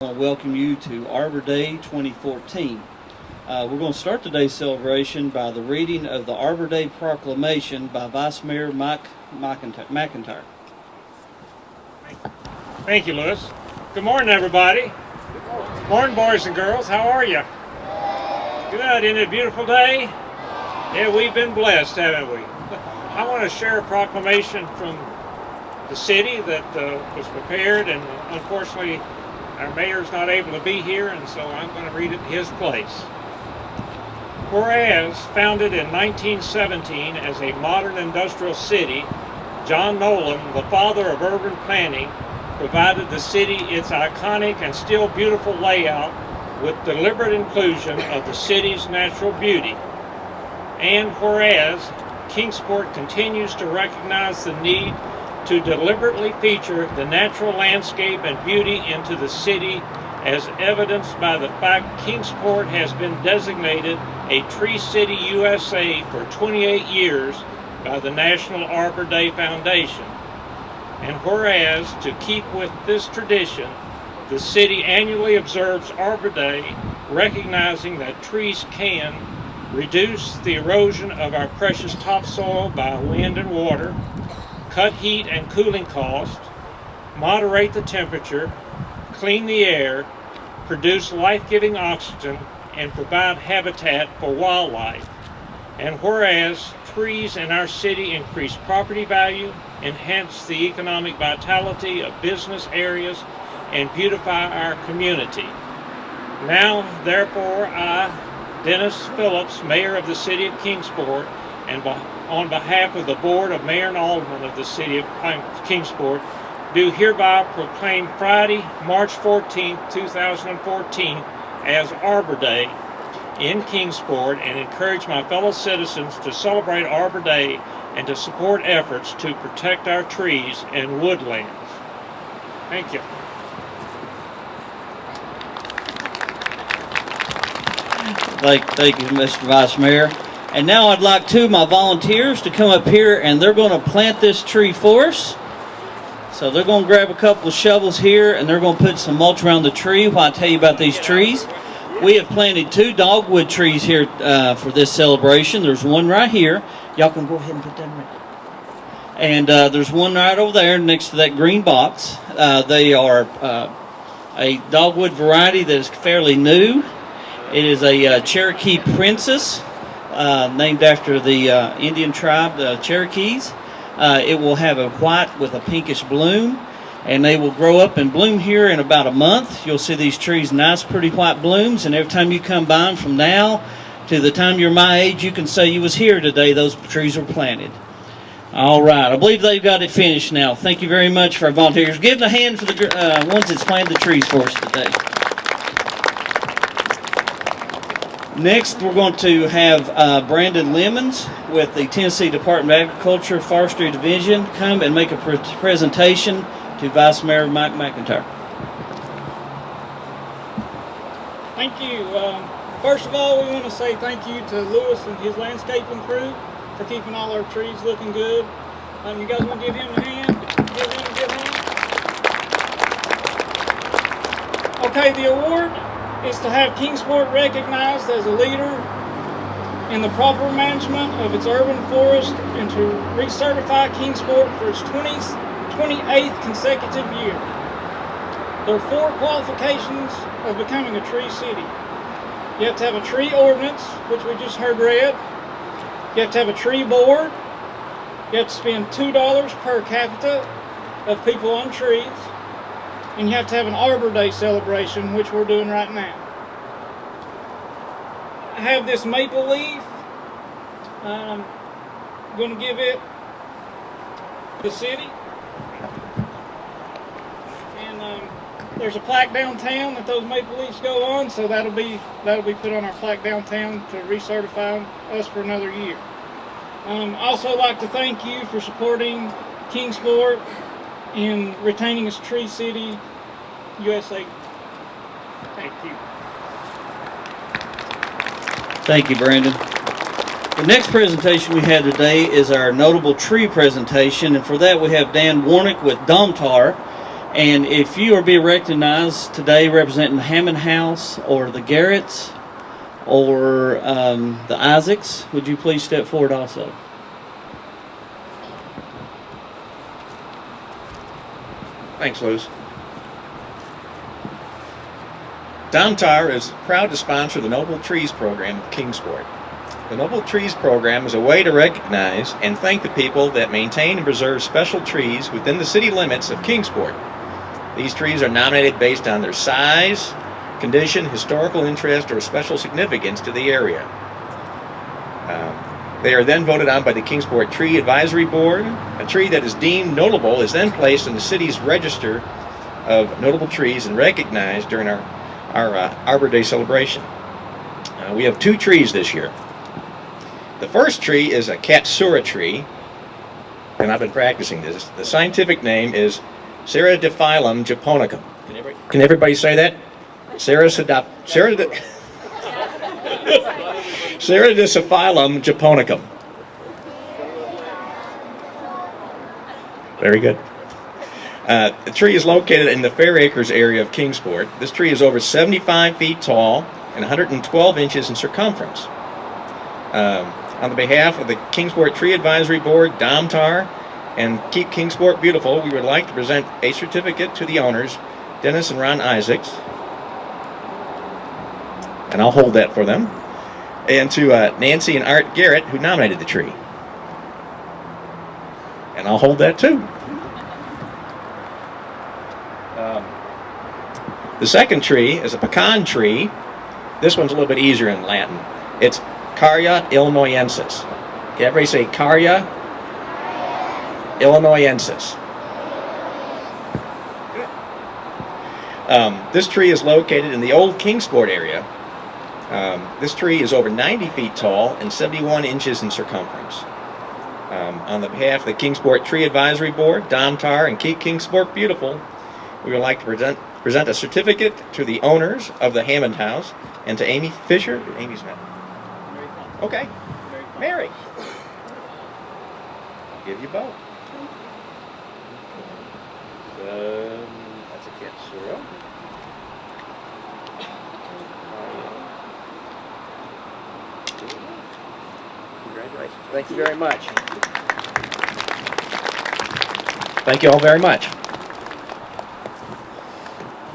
I want to welcome you to Arbor Day 2014. We're going to start today's celebration by the reading of the Arbor Day Proclamation by Vice Mayor Mike McIntyre. Thank you, Lewis. Good morning, everybody. Morning, boys and girls. How are you? Good. Isn't it a beautiful day? Yeah, we've been blessed, haven't we? I want to share a proclamation from the city that was prepared, and unfortunately our mayor's not able to be here, and so I'm going to read it in his place. Whereas, founded in 1917 as a modern industrial city, John Nolan, the father of urban planning, provided the city its iconic and still beautiful layout with deliberate inclusion of the city's natural beauty. And whereas, Kingsport continues to recognize the need to deliberately feature the natural landscape and beauty into the city, as evidenced by the fact Kingsport has been designated a Tree City USA for 28 years by the National Arbor Day Foundation. And whereas, to keep with this tradition, the city annually observes Arbor Day, recognizing that trees can reduce the erosion of our precious topsoil by wind and water, cut heat and cooling costs, moderate the temperature, clean the air, produce life-giving oxygen, and provide habitat for wildlife. And whereas trees in our city increase property value, enhance the economic vitality of business areas, and beautify our community. Now, therefore, I, Dennis Phillips, Mayor of the City of Kingsport, and on behalf of the Board of Mayor and Aldermen of the City of Kingsport, do hereby proclaim Friday, March 14, 2014 as Arbor Day in Kingsport, and encourage my fellow citizens to celebrate Arbor Day and to support efforts to protect our trees and woodlands. Thank you. Thank you, Mr. Vice Mayor. And now I'd like two of my volunteers to come up here, and they're going to plant this tree for us. So they're going to grab a couple of shovels here, and they're going to put some mulch around the tree while I tell you about these trees. We have planted 2 dogwood trees here for this celebration. There's one right here. Y'all can go ahead and put them right. And there's one right over there next to that green box. They are a dogwood variety that is fairly new. It is a Cherokee Princess, named after the Indian tribe, the Cherokees. It will have a white with a pinkish bloom, and they will grow up and bloom here in about a month. You'll see these trees, nice, pretty white blooms, and every time you come by them from now to the time you're my age, you can say you was here today. Those trees were planted. All right, I believe they've got it finished now. Thank you very much for our volunteers. Give them a hand for the ones that's planted the trees for us today. Next, we're going to have Brandon Lemons with the Tennessee Department of Agriculture Forestry Division come and make a presentation to Vice Mayor Mike McIntyre. Thank you. First of all, we want to say thank you to Lewis and his landscaping crew for keeping all our trees looking good. You guys want to give him a hand? Give him a good hand. Okay, the award is to have Kingsport recognized as a leader in the proper management of its urban forest and to recertify Kingsport for its 28th consecutive year. There are 4 qualifications of becoming a tree city. You have to have a tree ordinance, which we just heard read. You have to have a tree board. You have to spend $2 per capita of people on trees. And you have to have an Arbor Day celebration, which we're doing right now. I have this maple leaf. I'm going to give it the city. And there's a plaque downtown that those maple leaves go on, so that'll be put on our plaque downtown to recertify us for another year. I also like to thank you for supporting Kingsport in retaining its Tree City USA. Thank you. Thank you, Brandon. The next presentation we have today is our notable tree presentation, and for that we have Dan Warnick with Domtar. And if you are being recognized today representing Hammond House or the Garretts or the Isaacs, would you please step forward also? Thanks, Luz. Domtar is proud to sponsor the Noble Trees program of Kingsport. The Noble Trees program is a way to recognize and thank the people that maintain and preserve special trees within the city limits of Kingsport. These trees are nominated based on their size, condition, historical interest, or special significance to the area. They are then voted on by the Kingsport Tree Advisory Board. A tree that is deemed notable is then placed in the city's register of notable trees and recognized during our Arbor Day celebration. We have 2 trees this year. The first tree is a Katsura tree, and I've been practicing this. The scientific name is Ceridophyllum japonicum. Can everybody say that? Ceridophyllum japonicum. Very good. The tree is located in the Fair Acres area of Kingsport. This tree is over 75 feet tall and 112 inches in circumference. On the behalf of the Kingsport Tree Advisory Board, Domtar, and Keep Kingsport Beautiful, we would like to present a certificate to the owners, Dennis and Ron Isaacs, and I'll hold that for them, and to Nancy and Art Garrett, who nominated the tree. And I'll hold that too. The second tree is a pecan tree. This one's a little bit easier in Latin. It's Carya illinoisensis. Can everybody say Carya illinoisensis? This tree is located in the old Kingsport area. This tree is over 90 feet tall and 71 inches in circumference. On the behalf of the Kingsport Tree Advisory Board, Domtar, and Keep Kingsport Beautiful, we would like to present a certificate to the owners of the Hammond House and to Amy Fisher. Amy's not. Okay. Mary. I'll give you both. That's a Katsura. Congratulations. Thank you very much. Thank you all very much.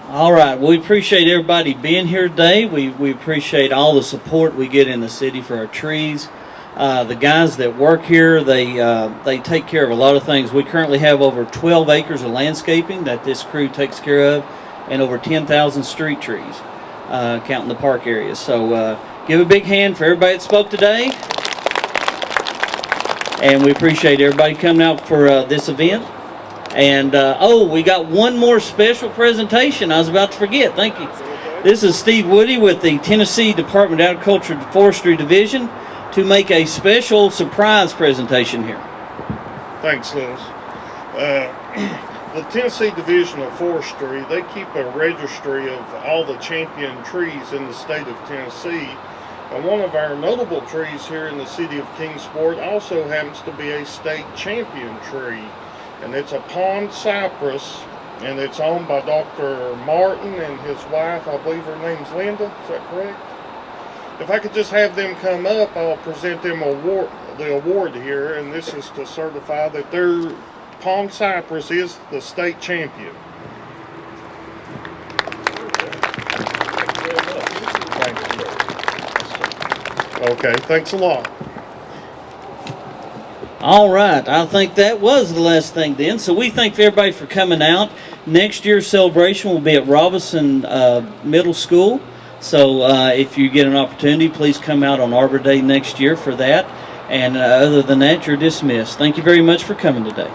All right. Well, we appreciate everybody being here today. We appreciate all the support we get in the city for our trees. The guys that work here, they take care of a lot of things. We currently have over 12 acres of landscaping that this crew takes care of, and over 10,000 street trees, counting the park areas. So give a big hand for everybody that spoke today. And we appreciate everybody coming out for this event. And, we got one more special presentation I was about to forget. Thank you. This is Steve Woody with the Tennessee Department of Agriculture and Forestry Division to make a special surprise presentation here. Thanks, Lewis. The Tennessee Division of Forestry, they keep a registry of all the champion trees in the state of Tennessee. And one of our notable trees here in the city of Kingsport also happens to be a state champion tree. And it's a pond cypress, and it's owned by Dr. Martin and his wife. I believe her name's Linda. Is that correct? If I could just have them come up, I'll present them the award here, and this is to certify that their pond cypress is the state champion. Okay, thanks a lot. All right, I think that was the last thing then. So we thank everybody for coming out. Next year's celebration will be at Robinson Middle School. So if you get an opportunity, please come out on Arbor Day next year for that. And other than that, you're dismissed. Thank you very much for coming today.